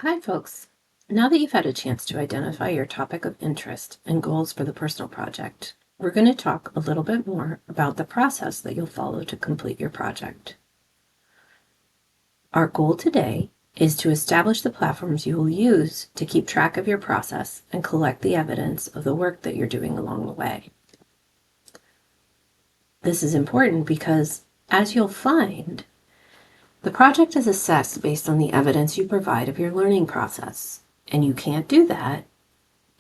Hi, folks. Now that you've had a chance to identify your topic of interest and goals for the personal project, we're going to talk a little bit more about the process that you'll follow to complete your project. Our goal today is to establish the platforms you will use to keep track of your process and collect the evidence of the work that you're doing along the way. This is important because, as you'll find, the project is assessed based on the evidence you provide of your learning process, and you can't do that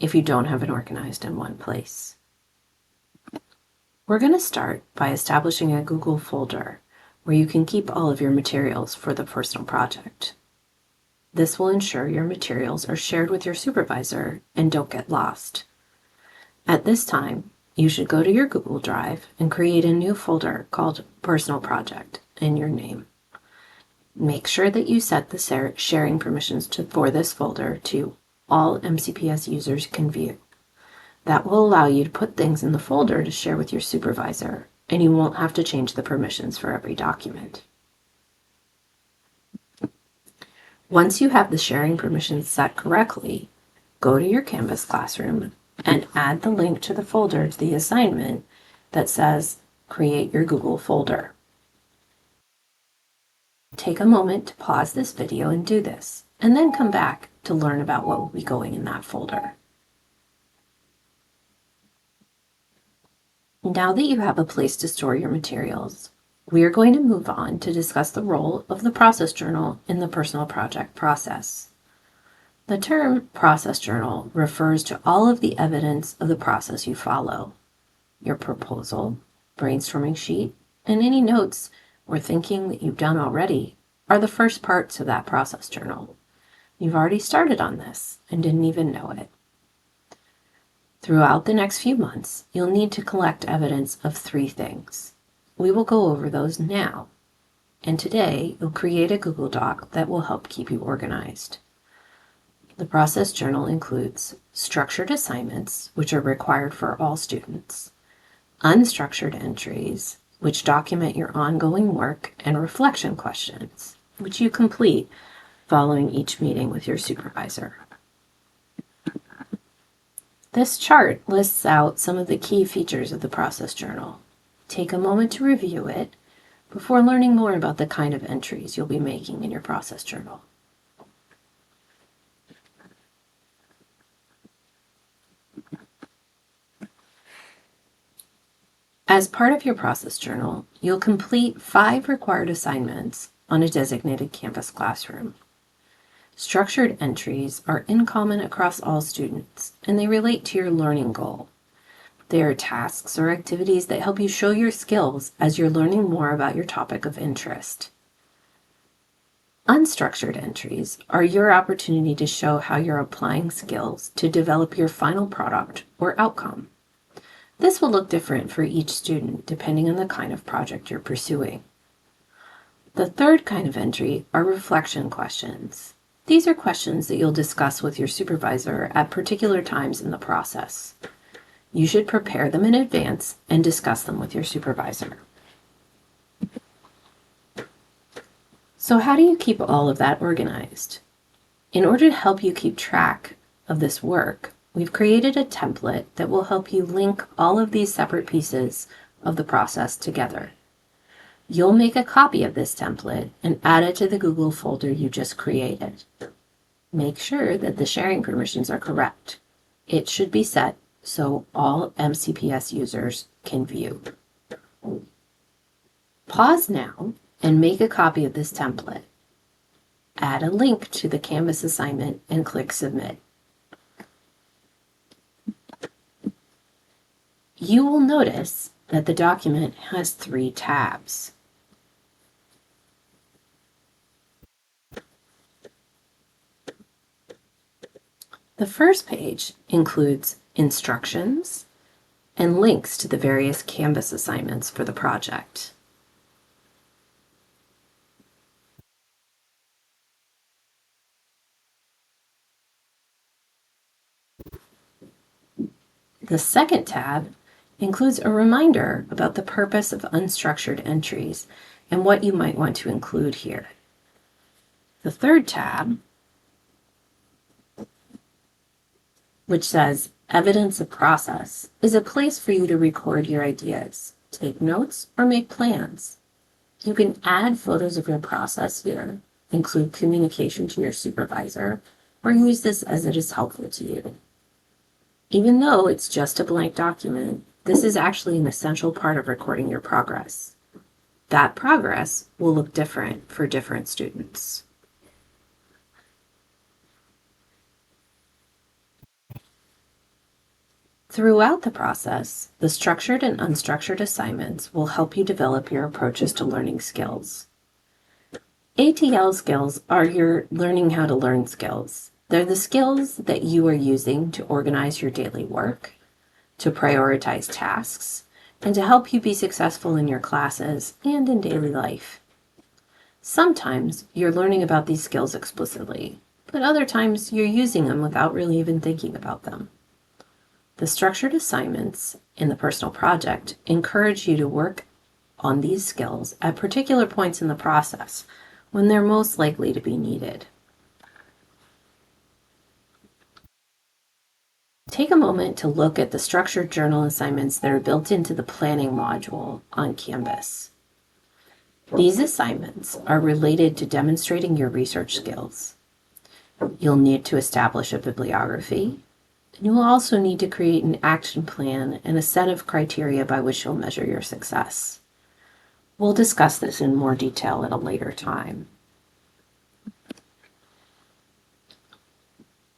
if you don't have it organized in one place. We're going to start by establishing a Google folder where you can keep all of your materials for the personal project. This will ensure your materials are shared with your supervisor and don't get lost. At this time, you should go to your Google Drive and create a new folder called Personal Project in your name. Make sure that you set the sharing permissions for this folder to all MCPS users can view. That will allow you to put things in the folder to share with your supervisor, and you won't have to change the permissions for every document. Once you have the sharing permissions set correctly, go to your Canvas classroom and add the link to the folder to the assignment that says Create Your Google Folder. Take a moment to pause this video and do this, and then come back to learn about what will be going in that folder. Now that you have a place to store your materials, we are going to move on to discuss the role of the process journal in the personal project process. The term process journal refers to all of the evidence of the process you follow. Your proposal, brainstorming sheet, and any notes or thinking that you've done already are the first parts of that process journal. You've already started on this and didn't even know it. Throughout the next few months, you'll need to collect evidence of 3 things. We will go over those now, and today you'll create a Google Doc that will help keep you organized. The process journal includes structured assignments, which are required for all students, unstructured entries, which document your ongoing work, and reflection questions, which you complete following each meeting with your supervisor. This chart lists out some of the key features of the process journal. Take a moment to review it before learning more about the kind of entries you'll be making in your process journal. As part of your process journal, you'll complete 5 required assignments on a designated Canvas classroom. Structured entries are in common across all students, and they relate to your learning goal. They are tasks or activities that help you show your skills as you're learning more about your topic of interest. Unstructured entries are your opportunity to show how you're applying skills to develop your final product or outcome. This will look different for each student depending on the kind of project you're pursuing. The third kind of entry are reflection questions. These are questions that you'll discuss with your supervisor at particular times in the process. You should prepare them in advance and discuss them with your supervisor. So how do you keep all of that organized? In order to help you keep track of this work, we've created a template that will help you link all of these separate pieces of the process together. You'll make a copy of this template and add it to the Google folder you just created. Make sure that the sharing permissions are correct. It should be set so all MCPS users can view. Pause now and make a copy of this template. Add a link to the Canvas assignment and click Submit. You will notice that the document has 3 tabs. The first page includes instructions and links to the various Canvas assignments for the project. The second tab includes a reminder about the purpose of unstructured entries and what you might want to include here. The third tab which says evidence of process, is a place for you to record your ideas, take notes, or make plans. You can add photos of your process here, include communication to your supervisor, or use this as it is helpful to you. Even though it's just a blank document, this is actually an essential part of recording your progress. That progress will look different for different students. Throughout the process, the structured and unstructured assignments will help you develop your approaches to learning skills. ATL skills are your learning how to learn skills. They're the skills that you are using to organize your daily work, to prioritize tasks, and to help you be successful in your classes and in daily life. Sometimes you're learning about these skills explicitly, but other times you're using them without really even thinking about them. The structured assignments in the personal project encourage you to work on these skills at particular points in the process when they're most likely to be needed. Take a moment to look at the structured journal assignments that are built into the planning module on Canvas. These assignments are related to demonstrating your research skills. You'll need to establish a bibliography, and you will also need to create an action plan and a set of criteria by which you'll measure your success. We'll discuss this in more detail at a later time.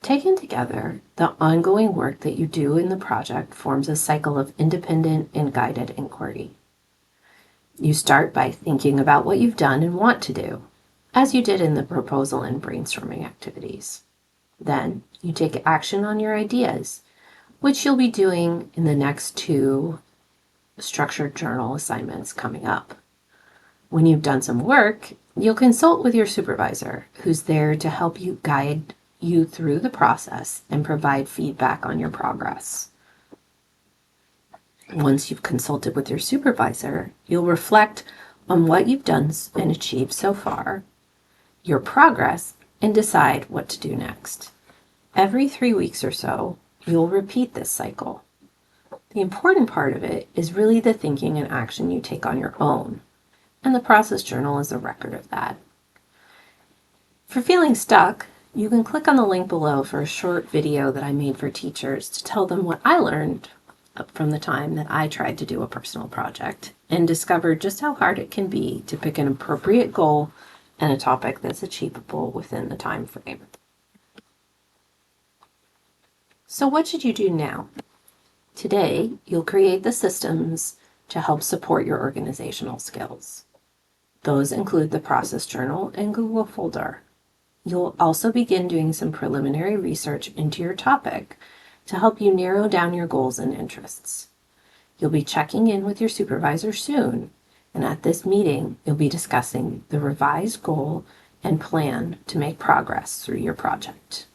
Taken together, the ongoing work that you do in the project forms a cycle of independent and guided inquiry. You start by thinking about what you've done and want to do, as you did in the proposal and brainstorming activities. Then you take action on your ideas, which you'll be doing in the next 2 structured journal assignments coming up. When you've done some work, you'll consult with your supervisor, who's there to help you guide you through the process and provide feedback on your progress. Once you've consulted with your supervisor, you'll reflect on what you've done and achieved so far, your progress, and decide what to do next. Every 3 weeks or so, you'll repeat this cycle. The important part of it is really the thinking and action you take on your own, and the process journal is a record of that. For feeling stuck, you can click on the link below for a short video that I made for teachers to tell them what I learned from the time that I tried to do a personal project and discovered just how hard it can be to pick an appropriate goal and a topic that's achievable within the time frame. So what should you do now? Today, you'll create the systems to help support your organizational skills. Those include the process journal and Google folder. You'll also begin doing some preliminary research into your topic to help you narrow down your goals and interests. You'll be checking in with your supervisor soon, and at this meeting, you'll be discussing the revised goal and plan to make progress through your project.